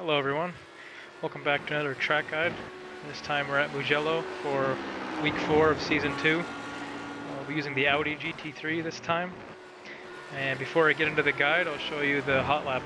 Hello everyone, welcome back to another track guide. This time we're at Mugello for week 4 of season 2. We'll be using the Audi GT3 this time. And before I get into the guide, I'll show you the Hotlap.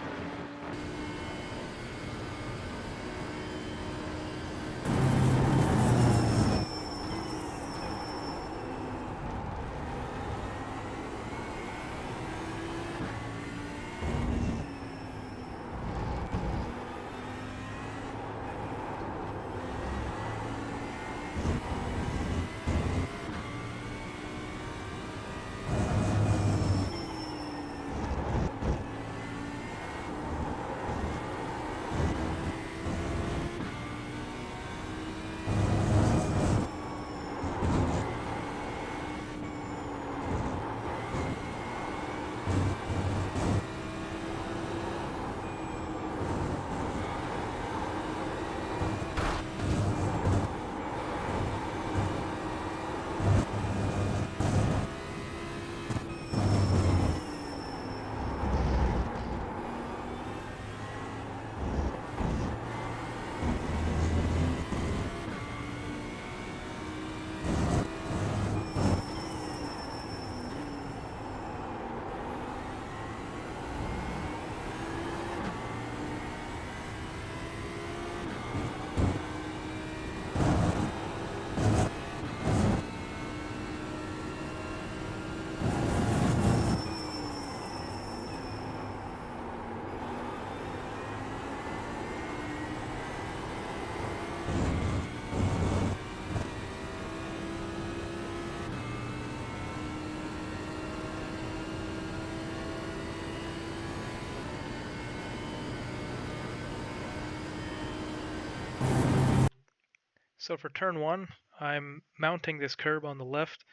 So for turn 1, I'm mounting this curb on the left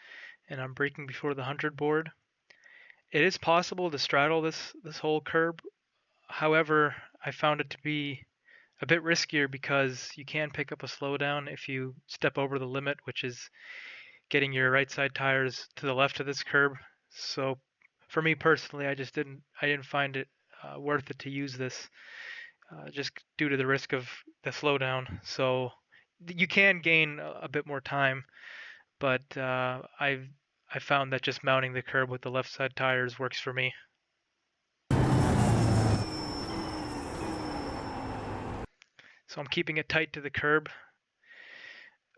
and I'm braking before the 100 board. It is possible to straddle this whole curb. However, I found it to be a bit riskier because you can pick up a slowdown if you step over the limit, which is getting your right side tires to the left of this curb. So for me personally, I didn't find it worth it to use this just due to the risk of the slowdown. So you can gain a bit more time, but I found that just mounting the curb with the left side tires works for me. So I'm keeping it tight to the curb.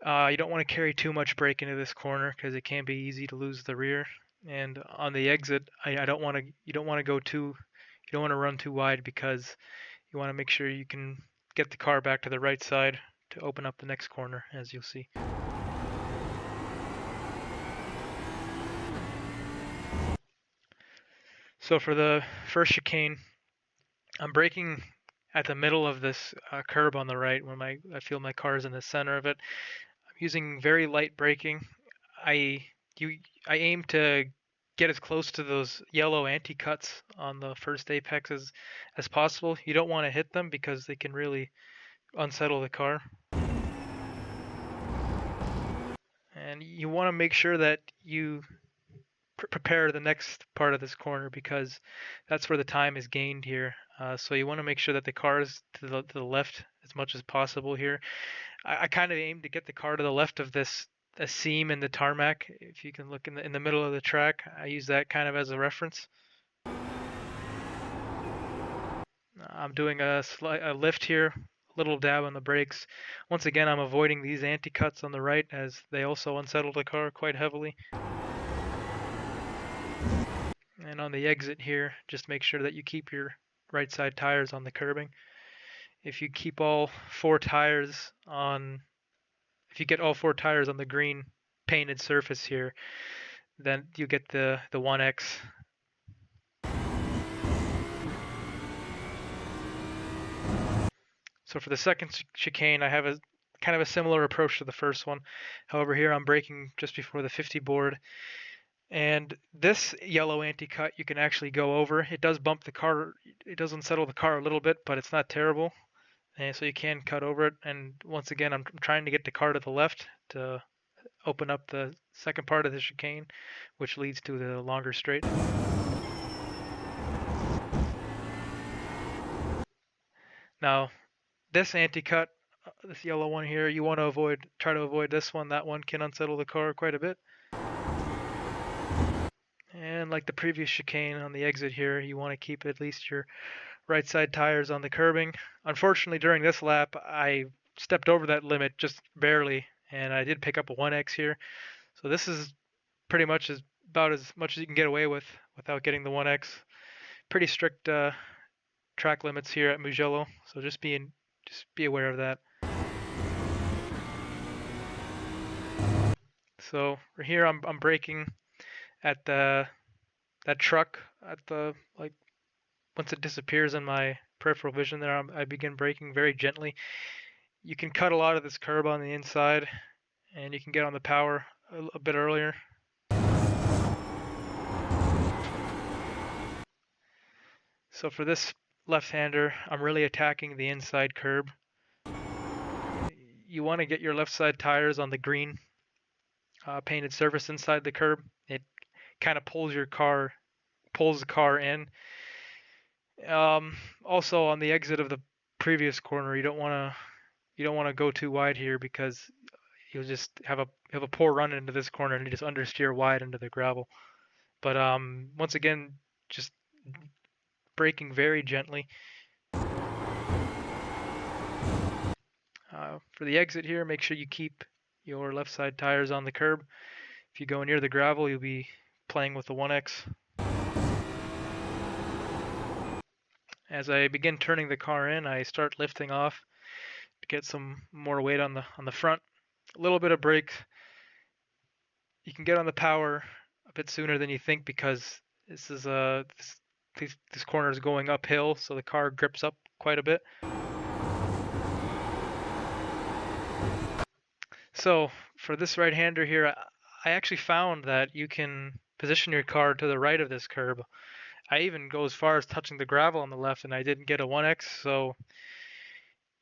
You don't want to carry too much brake into this corner because it can be easy to lose the rear. And on the exit, you don't want to run too wide because you want to make sure you can get the car back to the right side to open up the next corner, as you'll see. So for the first chicane, I'm braking at the middle of this curb on the right when I feel my car is in the center of it. I'm using very light braking. I aim to get as close to those yellow anti-cuts on the first apex as possible. You don't want to hit them because they can really unsettle the car. And you want to make sure that you prepare the next part of this corner because that's where the time is gained here. So you want to make sure that the car is to the left as much as possible here. I kind of aim to get the car to the left of a seam in the tarmac. If you can look in the middle of the track, I use that kind of as a reference. I'm doing a lift here, a little dab on the brakes. Once again, I'm avoiding these anti-cuts on the right as they also unsettle the car quite heavily. And on the exit here, just make sure that you keep your right side tires on the curbing. If you keep all 4 tires on, if you get all 4 tires on the green painted surface here, then you get the 1X. So for the second chicane, I have a kind of a similar approach to the first one. However, here I'm braking just before the 50 board. And this yellow anti-cut you can actually go over. It does bump the car, it does unsettle the car a little bit, but it's not terrible. And so you can cut over it. And once again, I'm trying to get the car to the left to open up the second part of the chicane, which leads to the longer straight. Now, this anti-cut, this yellow one here, you want to try to avoid this one. That one can unsettle the car quite a bit. And like the previous chicane on the exit here, you want to keep at least your right side tires on the curbing. Unfortunately, during this lap, I stepped over that limit just barely, and I did pick up a 1X here. So this is pretty much about as much as you can get away with without getting the 1X. Pretty strict track limits here at Mugello, so just be aware of that. So here I'm braking at that truck at the once it disappears in my peripheral vision there, I begin braking very gently. You can cut a lot of this curb on the inside, and you can get on the power a bit earlier. So for this left-hander, I'm really attacking the inside curb. You want to get your left side tires on the green painted surface inside the curb. It kind of pulls the car in. Also on the exit of the previous corner, you don't want to go too wide here because you'll just have a poor run into this corner and you just understeer wide into the gravel. But once again, just braking very gently. For the exit here, make sure you keep your left side tires on the curb. If you go near the gravel, you'll be playing with the 1X. As I begin turning the car in, I start lifting off to get some more weight on the front. A little bit of brake. You can get on the power a bit sooner than you think because this corner is going uphill, so the car grips up quite a bit. So for this right-hander here, I actually found that you can position your car to the right of this curb. I even go as far as touching the gravel on the left, and I didn't get a 1X, so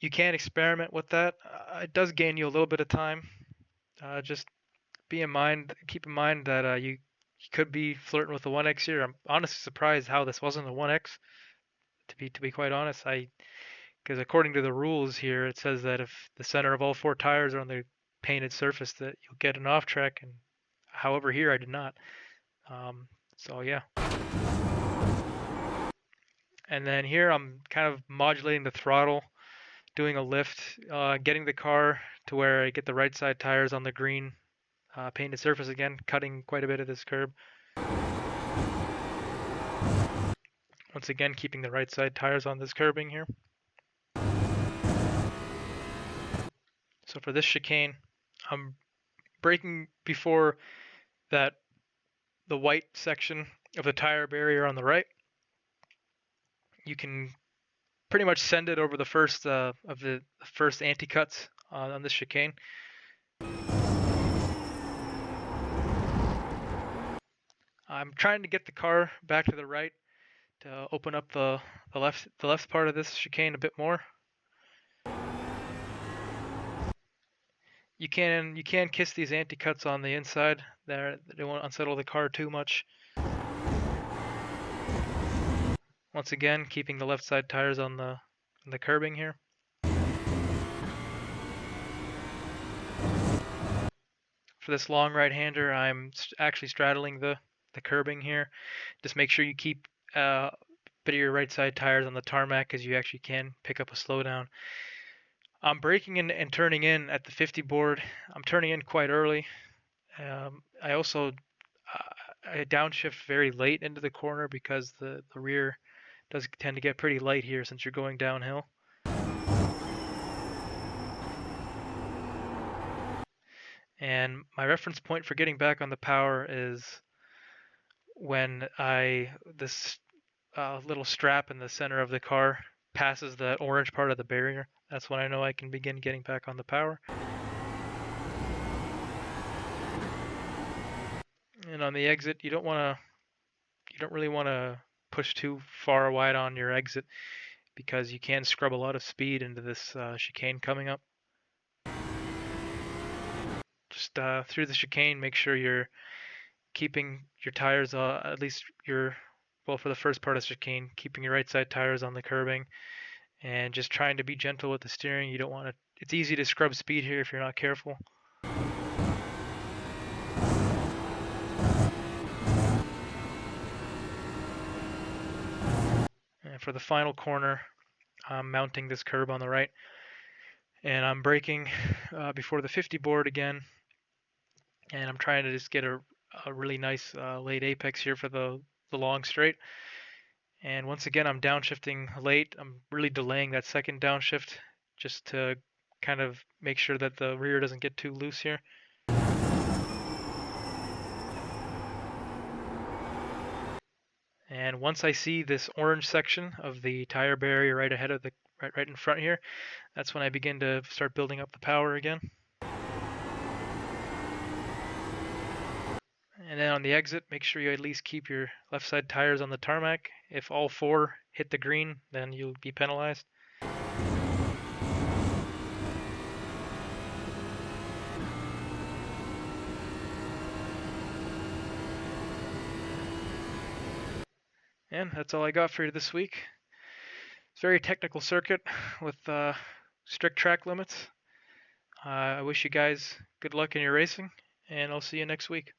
you can experiment with that. It does gain you a little bit of time. Just keep in mind that you could be flirting with the 1X here. I'm honestly surprised how this wasn't a 1X. To be quite honest, because according to the rules here, it says that if the center of all four tires are on the painted surface, that you'll get an off track. And however, here I did not. So yeah. And then here I'm kind of modulating the throttle, doing a lift, getting the car to where I get the right side tires on the green painted surface again, cutting quite a bit of this curb. Once again, keeping the right side tires on this curbing here. So for this chicane, I'm braking before the white section of the tire barrier on the right. You can pretty much send it over the first of the first anti-cuts on this chicane. I'm trying to get the car back to the right to open up the left part of this chicane a bit more. You can kiss these anti-cuts on the inside. They won't unsettle the car too much. Once again, keeping the left side tires on the curbing here. For this long right-hander, I'm actually straddling the curbing here. Just make sure you keep a bit of your right side tires on the tarmac, because you actually can pick up a slowdown. I'm braking in and turning in at the 50 board. I'm turning in quite early. I also I downshift very late into the corner because the rear does tend to get pretty light here since you're going downhill. And my reference point for getting back on the power is when this little strap in the center of the car passes the orange part of the barrier. That's when I know I can begin getting back on the power. And on the exit, you don't really want to push too far wide on your exit because you can scrub a lot of speed into this chicane coming up. Just through the chicane, make sure you're keeping your tires, at least for the first part of the chicane, keeping your right side tires on the curbing, and just trying to be gentle with the steering. You don't want to, it's easy to scrub speed here if you're not careful. And for the final corner, I'm mounting this curb on the right, and I'm braking before the 50 board again, and I'm trying to just get a really nice late apex here for the long straight. And once again, I'm downshifting late. I'm really delaying that second downshift just to kind of make sure that the rear doesn't get too loose here. And once I see this orange section of the tire barrier right ahead of the right in front here, that's when I begin to start building up the power again. And then on the exit, make sure you at least keep your left side tires on the tarmac. If all four hit the green, then you'll be penalized. And that's all I got for you this week. It's a very technical circuit with strict track limits. I wish you guys good luck in your racing, and I'll see you next week.